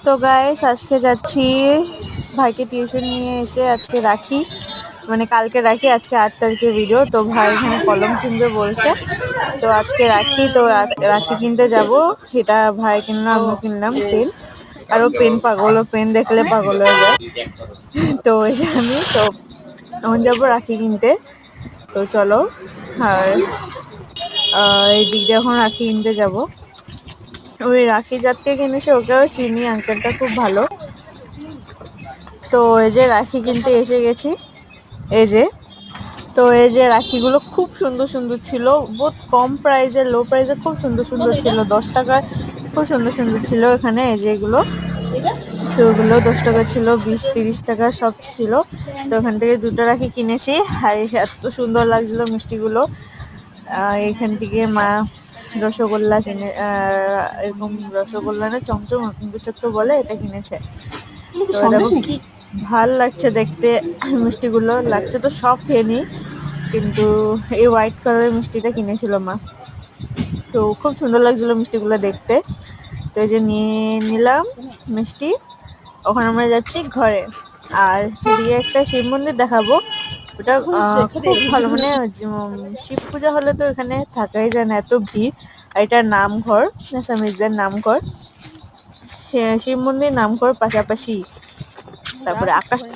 তো গাইস আজকে যাচ্ছি ভাইকে টিউশন নিয়ে এসে আজকে রাখি, মানে কালকে রাখি, আজকে 8 তারিখের ভিডিও। তো ভাই এখানে কলম কিনবে বলছে, তো আজকে রাখি, তো রাখি কিনতে যাব। এটা ভাই কিনলো, আমিও কিনলাম পেন। আর ও পেন পাগল, ও পেন দেখলে পাগল হয়ে যায়। তো ওই যে আমি তো এখন যাবো রাখি কিনতে। তো চলো। আর এই দিক দিয়ে এখন রাখি কিনতে যাব। ওই রাখি যার থেকে কিনেছে ওকেও চিনি, আঙ্কেলটা খুব ভালো। তো এই যে রাখি কিনতে এসে গেছি, এই যে। তো এই যে রাখিগুলো খুব সুন্দর সুন্দর ছিল, বহুত কম প্রাইসে, লো প্রাইসে খুব সুন্দর সুন্দর ছিল, 10 টাকার খুব সুন্দর সুন্দর ছিল এখানে। এই যে এগুলো, তো এগুলো 10 টাকা ছিল, 20-30 টাকা সব ছিল। তো ওখান থেকে দুটো রাখি কিনেছি। আর এত সুন্দর লাগছিল মিষ্টিগুলো। এখান থেকে মা রসগোল্লা কিনে, এরকম রসগোল্লা না, চমচম কিছু একটা বলে, এটা কিনেছে। তো দেখো কি ভাল লাগছে দেখতে মিষ্টিগুলো, লাগছে তো সব খেয়ে নি, কিন্তু এই হোয়াইট কালারের মিষ্টিটা কিনেছিল মা। তো খুব সুন্দর লাগছিল মিষ্টিগুলো দেখতে। তো এই যে নিয়ে নিলাম মিষ্টি। ওখানে আমরা যাচ্ছি ঘরে। আর এদিকে একটা শিব মন্দির দেখাবো, ওটা খুব ভালো, মানে শিব পূজা হলে তো এখানে থাকাই যায় না, এত ভিড়। আর এটা নামঘর, নেসামিজদের নামঘর, শিব মন্দির নামঘর পাশাপাশি। তারপরে আকাশটা